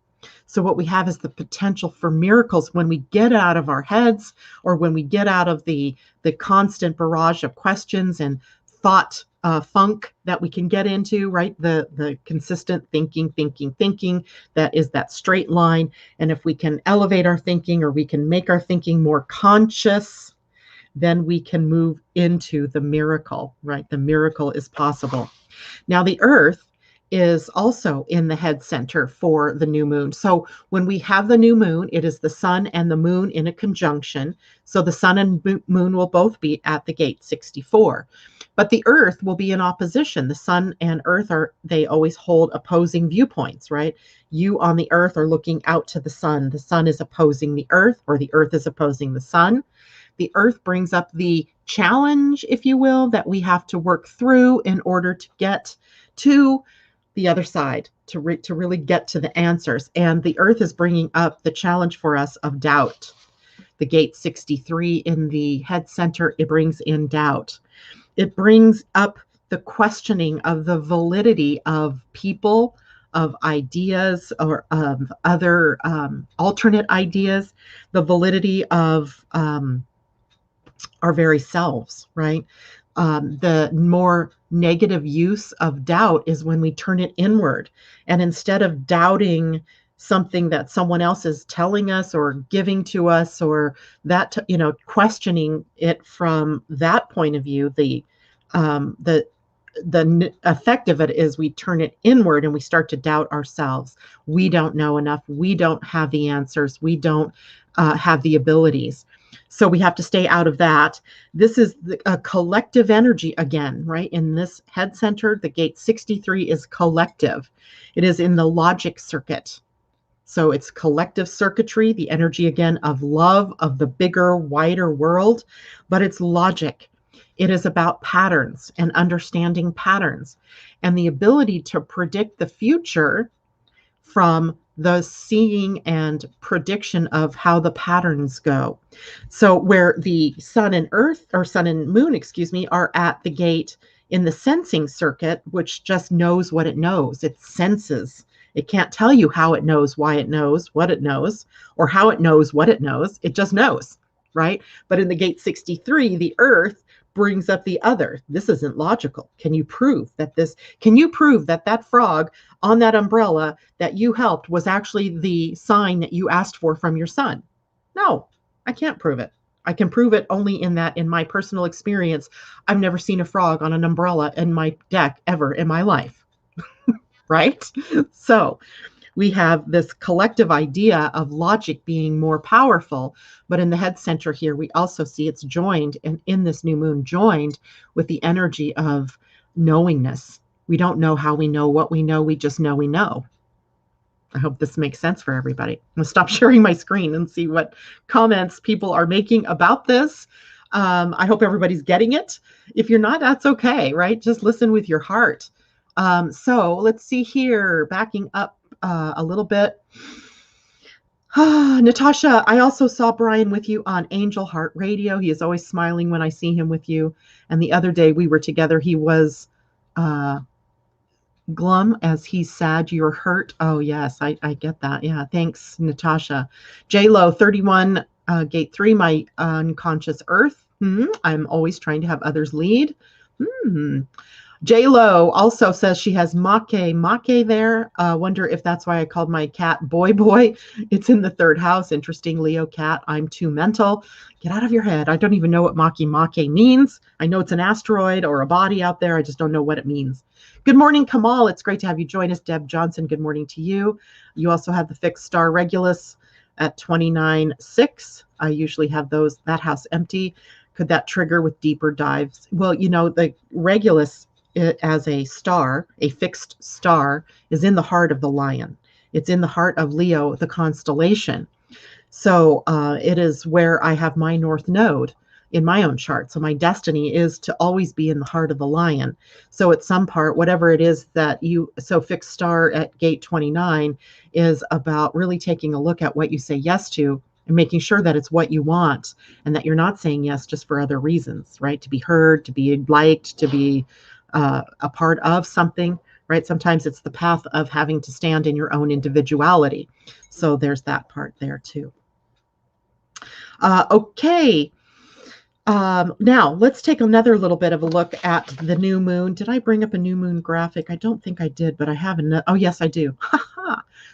So what we have is the potential for miracles when we get out of our heads, or when we get out of the constant barrage of questions and thought funk that we can get into, right? The consistent thinking that is that straight line. And if we can elevate our thinking, or we can make our thinking more conscious, then we can move into the miracle, right? The miracle is possible. Now, the earth is also in the head center for the new moon. So when we have the new moon, it is the sun and the moon in a conjunction. So the sun and moon will both be at the gate 64. But the earth will be in opposition. The sun and earth they always hold opposing viewpoints, right? You on the earth are looking out to the sun. The sun is opposing the earth, or the earth is opposing the sun. The earth brings up the challenge, if you will, that we have to work through in order to get to the other side, to really get to the answers. And the earth is bringing up the challenge for us of doubt. The gate 63 in the head center, it brings in doubt. It brings up the questioning of the validity of people, of ideas, or of other alternate ideas, the validity of our very selves, right? The more negative use of doubt is when we turn it inward. And instead of doubting something that someone else is telling us or giving to us, or that, questioning it from that point of view, the effect of it is we turn it inward and we start to doubt ourselves. We don't know enough. We don't have the answers. We don't have the abilities. So we have to stay out of that. This is a collective energy again, right? In this head center, the gate 63 is collective. It is in the logic circuit. So it's collective circuitry, the energy again of love, of the bigger, wider world, but it's logic. It is about patterns and understanding patterns, and the ability to predict the future from the seeing and prediction of how the patterns go. So where the sun and earth, or sun and moon, excuse me, are at the gate in the sensing circuit, which just knows what it knows. It senses. It can't tell you how it knows, why it knows, what it knows, or how it knows what it knows. It just knows. right? But in the gate 63, the earth brings up the other. This isn't logical. Can you prove that that frog on that umbrella that you helped was actually the sign that you asked for from your son? No, I can't prove it. I can prove it only in that, in my personal experience, I've never seen a frog on an umbrella in my deck ever in my life, right? So we have this collective idea of logic being more powerful, but in the head center here, we also see it's joined, and in this new moon, joined with the energy of knowingness. We don't know how we know what we know, we just know we know. I hope this makes sense for everybody. I'm going to stop sharing my screen and see what comments people are making about this. I hope everybody's getting it. If you're not, that's okay, right? Just listen with your heart. So let's see here, backing up a little bit. Natasha, I also saw Brian with you on Angel Heart Radio. He is always smiling when I see him with you. And the other day we were together, he was glum as he's sad you're hurt. Oh, yes, I get that. Yeah, thanks, Natasha. J-Lo, 31, gate 3, my unconscious earth. I'm always trying to have others lead. J-Lo also says she has Make there. Wonder if that's why I called my cat Boy Boy. It's in the 3rd house. Interesting, Leo cat. I'm too mental. Get out of your head. I don't even know what Make means. I know it's an asteroid or a body out there. I just don't know what it means. Good morning, Kamal. It's great to have you join us. Deb Johnson, good morning to you. You also have the fixed star Regulus at 29.6. I usually have that house empty. Could that trigger with deeper dives? Well, you know, the Regulus as a star, a fixed star, is in the heart of the lion. It's in the heart of Leo, the constellation. So it is where I have my north node in my own chart. So my destiny is to always be in the heart of the lion. So at some part, whatever it is that so fixed star at gate 29 is about really taking a look at what you say yes to and making sure that it's what you want and that you're not saying yes just for other reasons, right? To be heard, to be liked, to be a part of something, right? Sometimes it's the path of having to stand in your own individuality. So there's that part there too. Okay. Now let's take another little bit of a look at the new moon. Did I bring up a new moon graphic? I don't think I did, but I have oh yes, I do.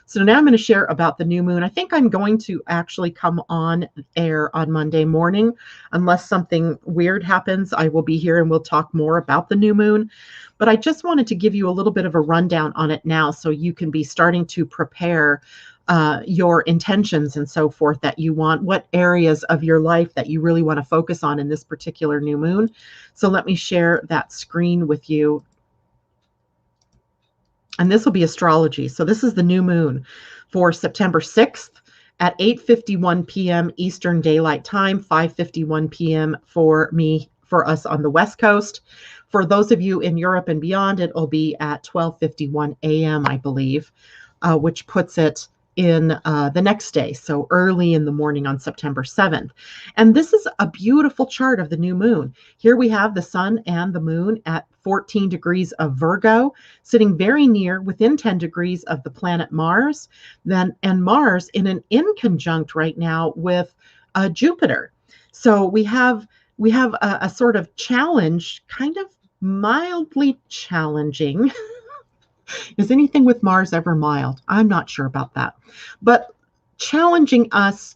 So now I'm going to share about the new moon. I think I'm going to actually come on air on Monday morning. Unless something weird happens, I will be here and we'll talk more about the new moon. But I just wanted to give you a little bit of a rundown on it now so you can be starting to prepare your intentions and so forth that you want, what areas of your life that you really want to focus on in this particular new moon. So let me share that screen with you. And this will be astrology. So this is the new moon for September 6th at 8:51 p.m. Eastern Daylight Time, 5:51 p.m. for us on the West Coast. For those of you in Europe and beyond, it will be at 12:51 a.m., I believe, which puts it in the next day, so early in the morning on September 7th. And this is a beautiful chart of the new moon. Here we have the sun and the moon at 14 degrees of Virgo, sitting very near within 10 degrees of the planet Mars, and Mars in conjunct right now with Jupiter. So we have a sort of challenge, kind of mildly challenging. Is anything with Mars ever mild? I'm not sure about that. But challenging us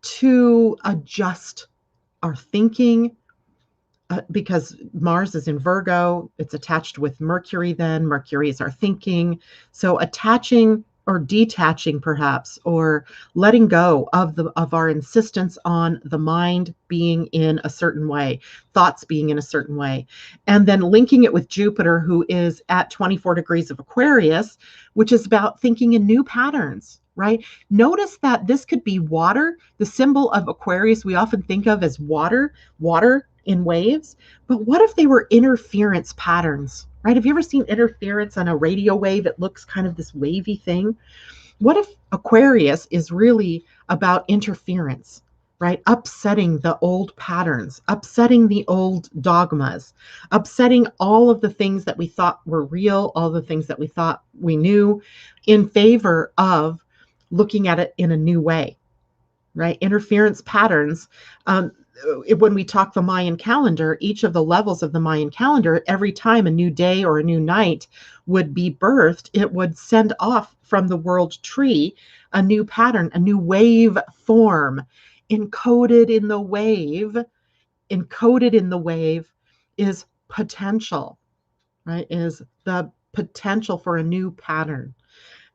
to adjust our thinking because Mars is in Virgo. It's attached with Mercury then. Mercury is our thinking. So attaching or detaching perhaps, or letting go of our insistence on the mind being in a certain way, thoughts being in a certain way, and then linking it with Jupiter, who is at 24 degrees of Aquarius, which is about thinking in new patterns, right? Notice that this could be water. The symbol of Aquarius we often think of as water in waves, but what if they were interference patterns? Right? Have you ever seen interference on a radio wave? It looks kind of this wavy thing. What if Aquarius is really about interference, right? Upsetting the old patterns, upsetting the old dogmas, upsetting all of the things that we thought were real, all the things that we thought we knew, in favor of looking at it in a new way, right? Interference patterns. When we talk the Mayan calendar, each of the levels of the Mayan calendar, every time a new day or a new night would be birthed, it would send off from the world tree a new pattern, a new wave form. Encoded in the wave is potential, right? Is the potential for a new pattern.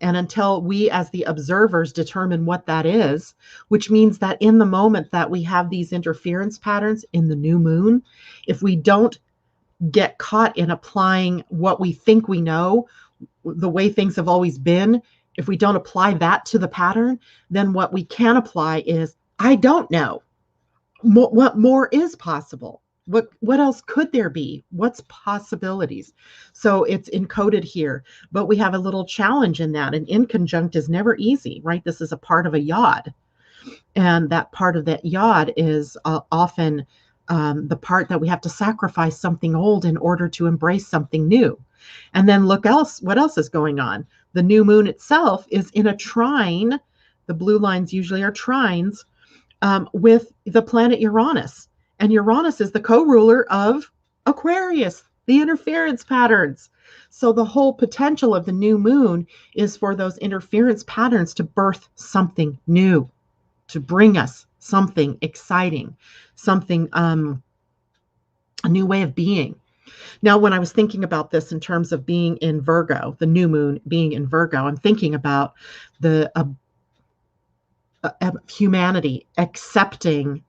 And until we as the observers determine what that is, which means that in the moment that we have these interference patterns in the new moon, if we don't get caught in applying what we think we know, the way things have always been, if we don't apply that to the pattern, then what we can apply is, I don't know. What more is possible? What else could there be? What's possibilities? So it's encoded here, but we have a little challenge in that. An inconjunct is never easy, right? This is a part of a yod, and that part of that yod is often the part that we have to sacrifice something old in order to embrace something new. And then what else is going on? The new moon itself is in a trine. The blue lines usually are trines with the planet Uranus. And Uranus is the co-ruler of Aquarius, the interference patterns. So the whole potential of the new moon is for those interference patterns to birth something new, to bring us something exciting, something, a new way of being. Now, when I was thinking about this in terms of being in Virgo, the new moon being in Virgo, I'm thinking about the humanity accepting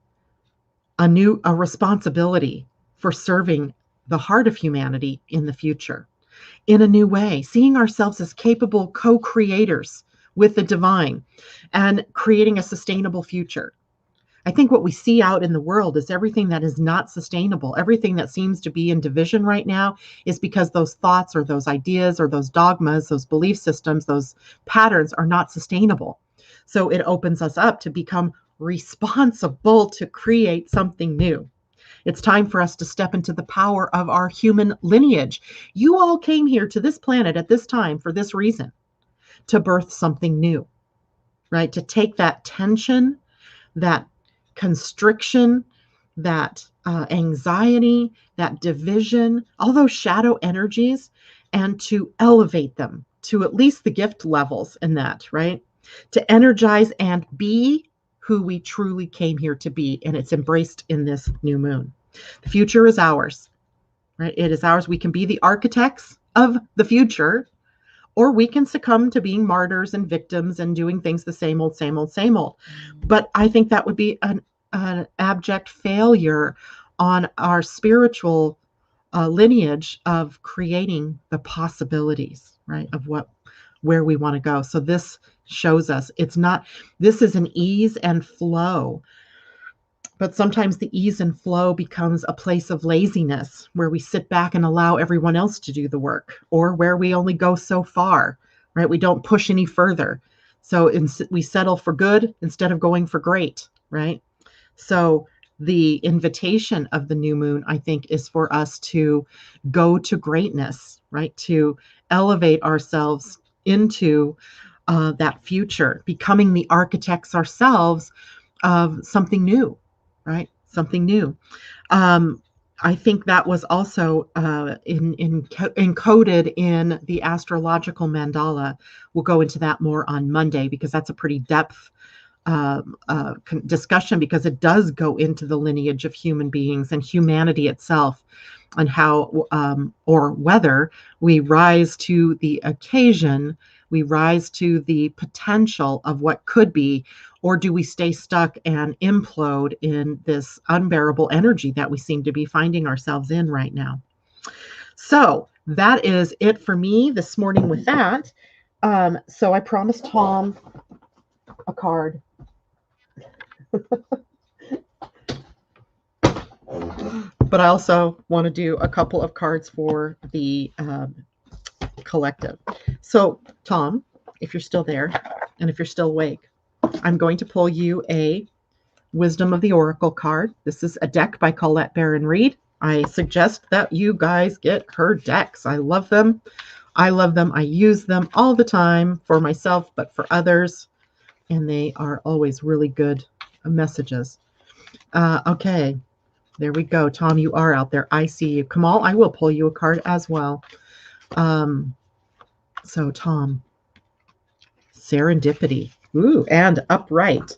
a responsibility for serving the heart of humanity in the future in a new way, seeing ourselves as capable co-creators with the divine and creating a sustainable future. I think what we see out in the world is everything that is not sustainable. Everything that seems to be in division right now is because those thoughts or those ideas or those dogmas, those belief systems, those patterns are not sustainable. So it opens us up to become responsible to create something new. It's time for us to step into the power of our human lineage. You all came here to this planet at this time for this reason, to birth something new, right? To take that tension, that constriction, that anxiety, that division, all those shadow energies, and to elevate them to at least the gift levels in that, right? To energize and be who we truly came here to be. And it's embraced in this new moon. The future is ours, right? It is ours. We can be the architects of the future, or we can succumb to being martyrs and victims and doing things the same old, same old, same old. But I think that would be an abject failure on our spiritual lineage of creating the possibilities, right? Of where we want to go. So this shows us this is an ease and flow. But sometimes the ease and flow becomes a place of laziness where we sit back and allow everyone else to do the work, or where we only go so far, right? We don't push any further. So we settle for good instead of going for great, right? So the invitation of the new moon, I think, is for us to go to greatness, right? To elevate ourselves into that future, becoming the architects ourselves of something new, right? Something new. I think that was also encoded in the astrological mandala. We'll go into that more on Monday because that's a pretty depth discussion, because it does go into the lineage of human beings and humanity itself, and how or whether we rise to the occasion, we rise to the potential of what could be, or do we stay stuck and implode in this unbearable energy that we seem to be finding ourselves in right now. So that is it for me this morning with that. So I promised Tom a card. But I also want to do a couple of cards for the collective. So Tom, if you're still there and if you're still awake, I'm going to pull you a Wisdom of the Oracle card. This is a deck by Colette Baron Reed. I suggest that you guys get her decks. I love them. I use them all the time for myself, but for others. And they are always really good messages. Okay, there we go. Tom, you are out there. I see you. Kamal, I will pull you a card as well. So Tom, serendipity. Ooh, and upright.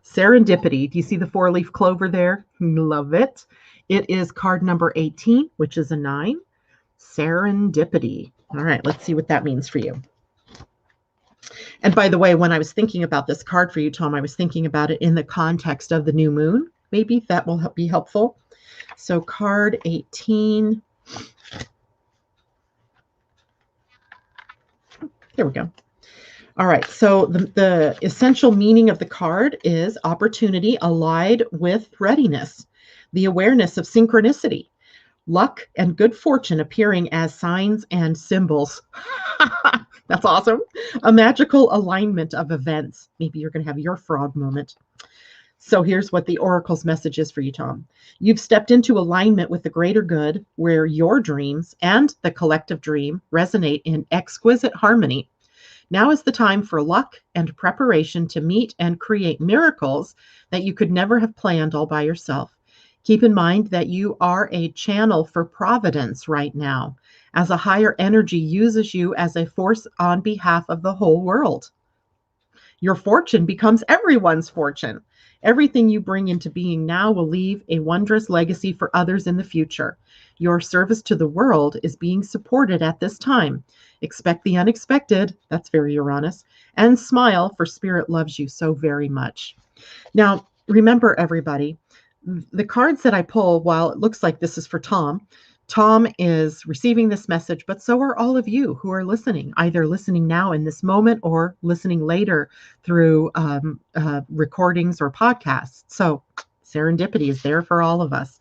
Serendipity. Do you see the 4-leaf clover there? Love it. It is card number 18, which is a 9. Serendipity. All right, let's see what that means for you. And by the way, when I was thinking about this card for you, Tom, I was thinking about it in the context of the new moon. Maybe that will be helpful. So card 18. There we go. All right, so the essential meaning of the card is opportunity allied with readiness, the awareness of synchronicity, luck and good fortune appearing as signs and symbols. That's awesome. A magical alignment of events. Maybe you're going to have your frog moment. So here's what the oracle's message is for you, Tom. You've stepped into alignment with the greater good, where your dreams and the collective dream resonate in exquisite harmony. Now is the time for luck and preparation to meet and create miracles that you could never have planned all by yourself. Keep in mind that you are a channel for providence right now, as a higher energy uses you as a force on behalf of the whole world. Your fortune becomes everyone's fortune. Everything you bring into being now will leave a wondrous legacy for others in the future. Your service to the world is being supported at this time. Expect the unexpected, that's very Uranus, and smile, for Spirit loves you so very much. Now, remember, everybody, the cards that I pull, while it looks like this is for Tom, Tom is receiving this message, but so are all of you who are listening, either listening now in this moment or listening later through recordings or podcasts. So serendipity is there for all of us.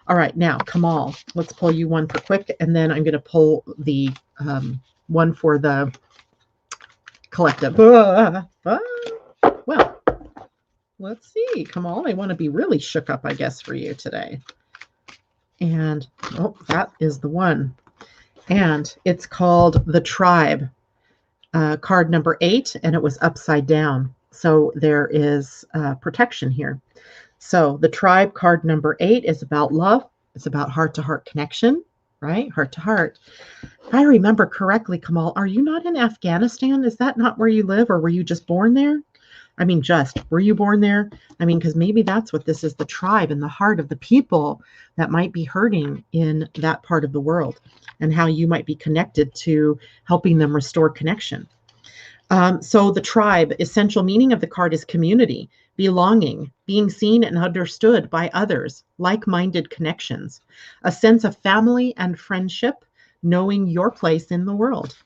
All right, now, Kamal, let's pull you one for quick, and then I'm going to pull the one for the collective. Well, let's see. Kamal, I want to be really shook up, I guess, for you today. And, oh, that is the one. And it's called The Tribe, card number 8, and it was upside down. So there is protection here. So the Tribe card number 8 is about love. It's about heart-to-heart connection, right? Heart-to-heart. If I remember correctly, Kamal, are you not in Afghanistan? Is that not where you live, or were you just born there? I mean, were you born there? I mean, because maybe that's what this is, the tribe in the heart of the people that might be hurting in that part of the world, and how you might be connected to helping them restore connection. So the tribe, essential meaning of the card is community, belonging, being seen and understood by others, like-minded connections, a sense of family and friendship, knowing your place in the world.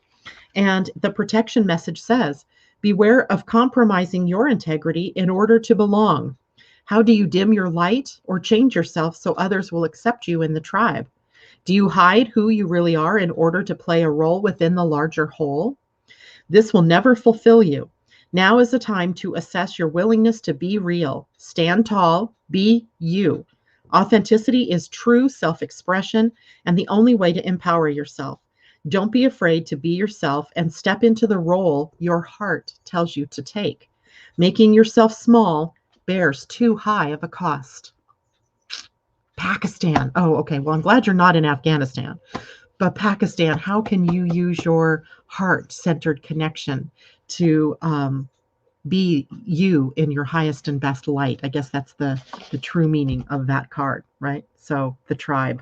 And the protection message says, beware of compromising your integrity in order to belong. How do you dim your light or change yourself so others will accept you in the tribe? Do you hide who you really are in order to play a role within the larger whole? This will never fulfill you. Now is the time to assess your willingness to be real. Stand tall, be you. Authenticity is true self-expression and the only way to empower yourself. Don't be afraid to be yourself and step into the role your heart tells you to take. Making yourself small bears too high of a cost. Pakistan. Oh, okay. Well, I'm glad you're not in Afghanistan. But Pakistan, how can you use your heart-centered connection to be you in your highest and best light? I guess that's the true meaning of that card, right? So the tribe.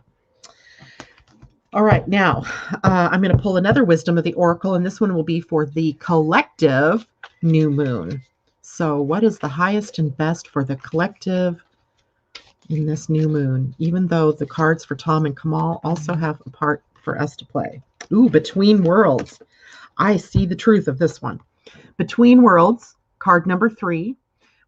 All right, now I'm going to pull another wisdom of the oracle, and this one will be for the collective new moon. So what is the highest and best for the collective in this new moon, even though the cards for Tom and Kamal also have a part for us to play? Ooh, Between Worlds. I see the truth of this one. Between Worlds, card number 3,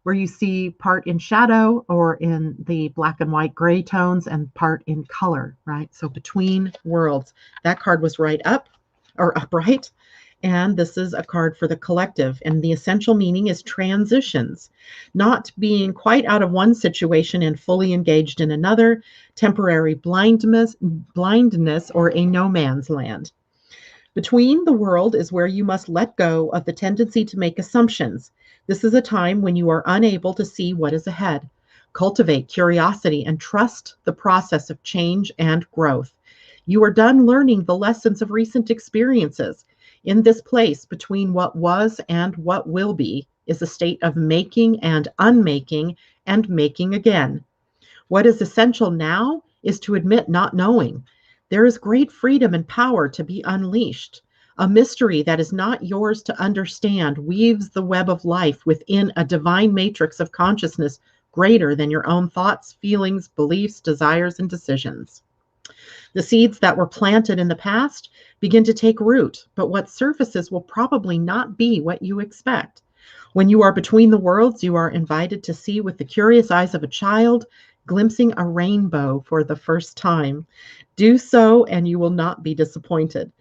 where you see part in shadow or in the black and white gray tones and part in color, right? So Between Worlds. That card was right up or upright. And this is a card for the collective. And the essential meaning is transitions, not being quite out of one situation and fully engaged in another, temporary blindness or a no man's land. Between the world is where you must let go of the tendency to make assumptions. This is a time when you are unable to see what is ahead. Cultivate curiosity and trust the process of change and growth. You are done learning the lessons of recent experiences. In this place between what was and what will be is a state of making and unmaking and making again. What is essential now is to admit not knowing. There is great freedom and power to be unleashed. A mystery that is not yours to understand weaves the web of life within a divine matrix of consciousness greater than your own thoughts, feelings, beliefs, desires, and decisions. The seeds that were planted in the past begin to take root, but what surfaces will probably not be what you expect. When you are between the worlds, you are invited to see with the curious eyes of a child, glimpsing a rainbow for the first time. Do so, and you will not be disappointed.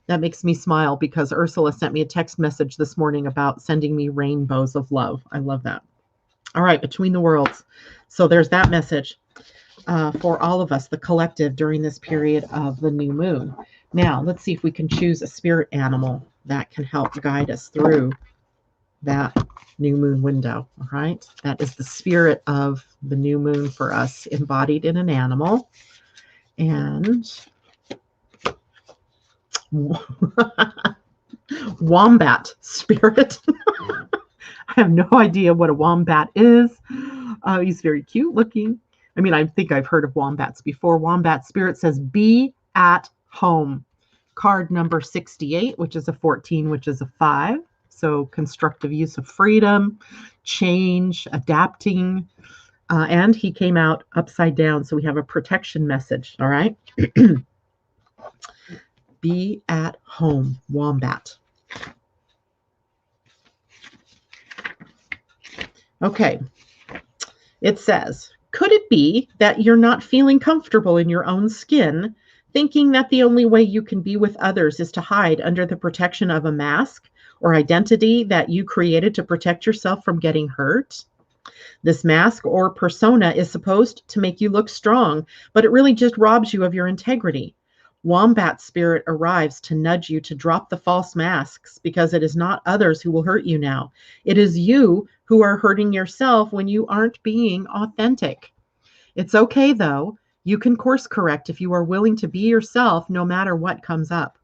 That makes me smile because Ursula sent me a text message this morning about sending me rainbows of love. I love that. All right, between the worlds. So there's that message for all of us, the collective, during this period of the new moon. Now, let's see if we can choose a spirit animal that can help guide us through that new moon window. All right, that is the spirit of the new moon for us, embodied in an animal. And wombat spirit. I have no idea what a wombat is. He's very cute looking. I mean, I think I've heard of wombats before. Wombat spirit says, be at home. Card number 68, which is a 14, which is a 5. So constructive use of freedom, change, adapting. And he came out upside down. So we have a protection message. All right. Be at home, wombat. Okay. It says, could it be that you're not feeling comfortable in your own skin, thinking that the only way you can be with others is to hide under the protection of a mask or identity that you created to protect yourself from getting hurt? This mask or persona is supposed to make you look strong, but it really just robs you of your integrity. Wombat spirit arrives to nudge you to drop the false masks because it is not others who will hurt you now. It is you who are hurting yourself when you aren't being authentic. It's okay, though. You can course correct if you are willing to be yourself no matter what comes up.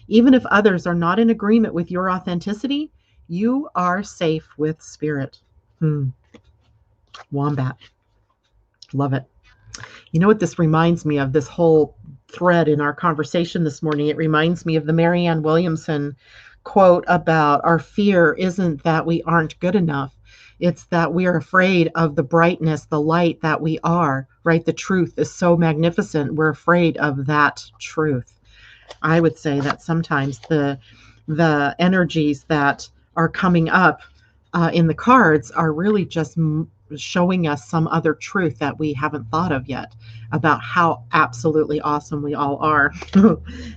Even if others are not in agreement with your authenticity, you are safe with spirit. Wombat. Love it. You know what this reminds me of, this whole thread in our conversation this morning? It reminds me of the Marianne Williamson quote about our fear isn't that we aren't good enough. It's that we are afraid of the brightness, the light that we are, right? The truth is so magnificent. We're afraid of that truth. I would say that sometimes the energies that are coming up in the cards are really just showing us some other truth that we haven't thought of yet about how absolutely awesome we all are.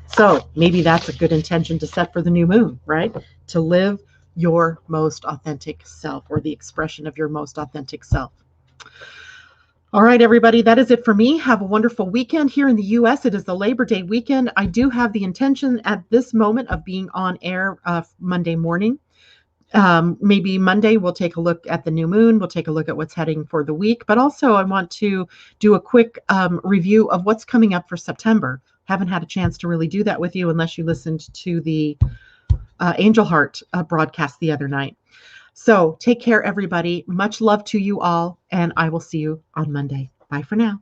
So maybe that's a good intention to set for the new moon, right? To live your most authentic self, or the expression of your most authentic self. All right, everybody, that is it for me. Have a wonderful weekend. Here in the U.S., it is the Labor Day weekend. I do have the intention at this moment of being on air Monday morning. Maybe Monday we'll take a look at the new moon. We'll take a look at what's heading for the week. But also I want to do a quick review of what's coming up for September. Haven't had a chance to really do that with you unless you listened to the Angel Heart broadcast the other night. So take care, everybody. Much love to you all, and I will see you on Monday. Bye for now.